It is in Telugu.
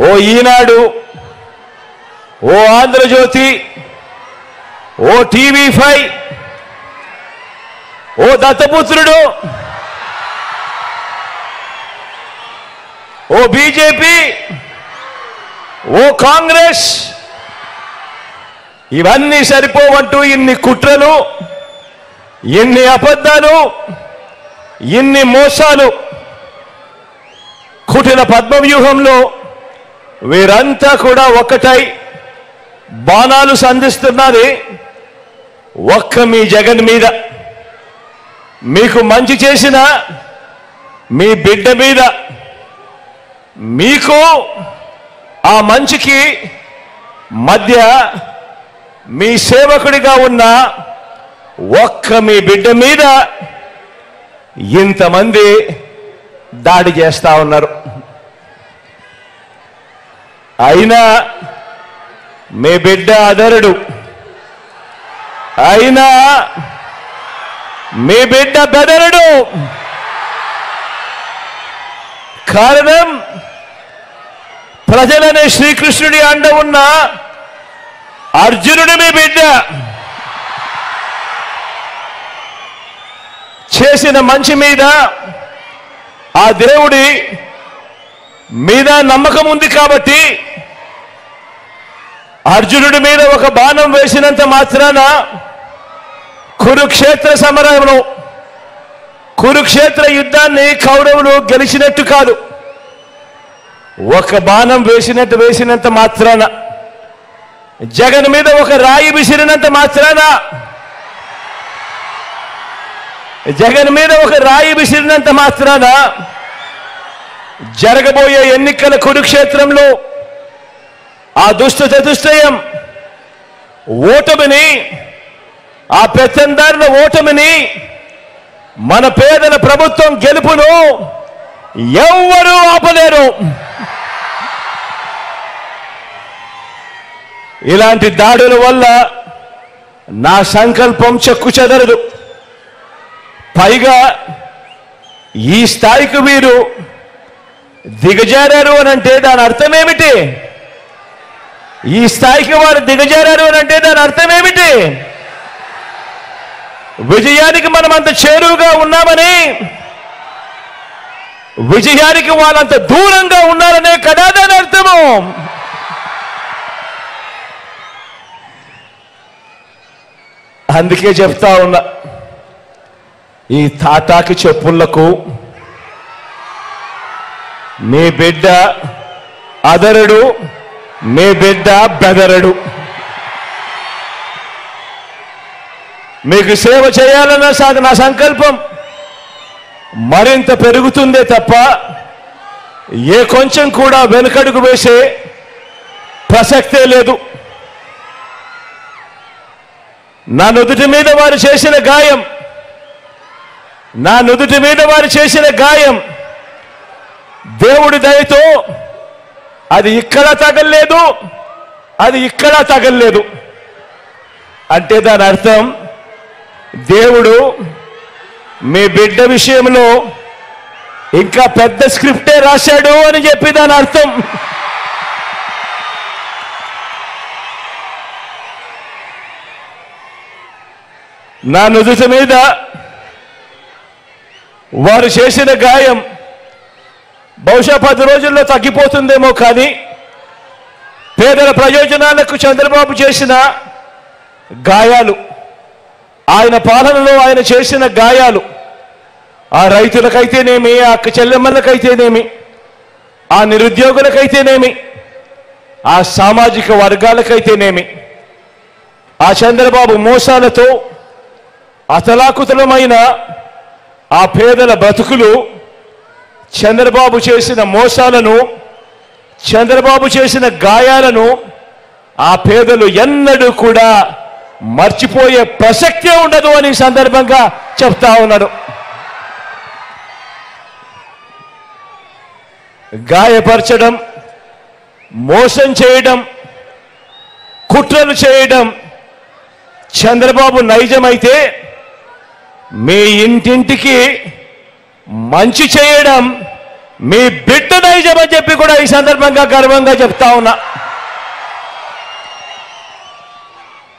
ఓ ఈనాడు, ఓ ఆంధ్రజ్యోతి, ఓ టీవీ5, ఓ దత్తపుత్రుడు, ఓ బీజేపీ, ఓ కాంగ్రెస్, ఇవన్నీ సరిపోవంటూ ఇన్ని కుట్రలు, ఇన్ని అబద్ధాలు, ఇన్ని మోసాలు, కుటిల పద్మవ్యూహంలో వీరంతా కూడా ఒక్కటై బాణాలు సంధిస్తున్నది ఒక్క మీ జగన్ మీద. మీకు మంచి చేసిన మీ బిడ్డ మీద, మీకు ఆ మంచికి మధ్య మీ సేవకుడిగా ఉన్న ఒక్క మీ బిడ్డ మీద ఇంతమంది దాడి చేస్తా ఉన్నారు. అయినా మీ బిడ్డ అదరుడు, అయినా మీ బిడ్డ బెదరుడు. కారణం, ప్రజలనే శ్రీకృష్ణుడి అండ ఉన్న అర్జునుడి మీ బిడ్డ. చేసిన మంచి మీద ఆ దేవుడి మీద నమ్మకం ఉంది కాబట్టి అర్జునుడి మీద ఒక బాణం వేసినంత మాత్రాన కురుక్షేత్ర సమరంలో, కురుక్షేత్ర యుద్ధాన్ని కౌరవులు గెలిచినట్టు కాదు. ఒక బాణం వేసినంత మాత్రాన, జగన్ మీద ఒక రాయి విసిరినంత మాత్రాన, జగన్ మీద ఒక రాయి విసిరినంత మాత్రాన జరగబోయే ఎన్నికల కురుక్షేత్రంలో ఆ దుష్ట చతుష్టయం ఓటమిని, ఆ పెత్తందారుల ఓటమిని, మన పేదల ప్రభుత్వం గెలుపును ఎవ్వరూ ఆపలేరు. ఇలాంటి దాడుల వల్ల నా సంకల్పం చెక్కు చెదరదు. పైగా ఈ స్థాయికి వీరు దిగజారారు అనంటే దాని అర్థం ఏమిటి? ఈ స్థాయికి వారు దిగజారారు అనంటే దాని అర్థం ఏమిటి? విజయానికి మనం అంత చేరువుగా ఉన్నామని, విజయానికి వాళ్ళంత దూరంగా ఉన్నారనే కదా దాని అర్థము. అందుకే చెప్తా ఉన్నా, ఈ తాటాకి చెప్పులకు మీ బిడ్డ అదరుడు, మీ బిడ్డ బెదరడు. మీకు సేవ చేయాలన్న నా సంకల్పం మరింత పెరుగుతుందే తప్ప ఏ కొంచెం కూడా వెనుకడుగు వేసే ప్రసక్తే లేదు. నా నుదుటి మీద వారు చేసిన గాయం, నా నుదుటి మీద వారు చేసిన గాయం దేవుడి దయతో అది ఇక్కడ తగల్లేదు, అది ఇక్కడ తగల్లేదు. అంటే దాని అర్థం దేవుడు మీ బిడ్డ విషయంలో ఇంకా పెద్ద స్క్రిప్టే రాశాడు అని చెప్పి దాని అర్థం. నా నుదుటి మీద వారు చేసిన గాయం బహుశా 10 రోజుల్లో తగ్గిపోతుందేమో, కానీ పేదల ప్రయోజనాలకు చంద్రబాబు చేసిన గాయాలు, ఆయన పాలనలో ఆయన చేసిన గాయాలు, ఆ రైతులకైతేనేమి, ఆ అక్క చెల్లెమ్మలకైతేనేమి, ఆ నిరుద్యోగులకైతేనేమి, ఆ సామాజిక వర్గాలకైతేనేమి, ఆ చంద్రబాబు మోసాలతో అతలాకుతలమైన ఆ పేదల బ్రతుకులు, చంద్రబాబు చేసిన మోసాలను, చంద్రబాబు చేసిన గాయాలను ఆ పేదలు ఎన్నడూ కూడా మర్చిపోయే ప్రసక్తే ఉండదు అని సందర్భంగా చెప్తా ఉన్నాడు. గాయపరచడం, మోసం చేయడం, కుట్రలు చేయడం చంద్రబాబు నైజమైతే, మీ ఇంటింటికి మంచి చేయడం మీ బిడ్డ నైజం అని చెప్పి కూడా ఈ సందర్భంగా గర్వంగా చెప్తా ఉన్నా.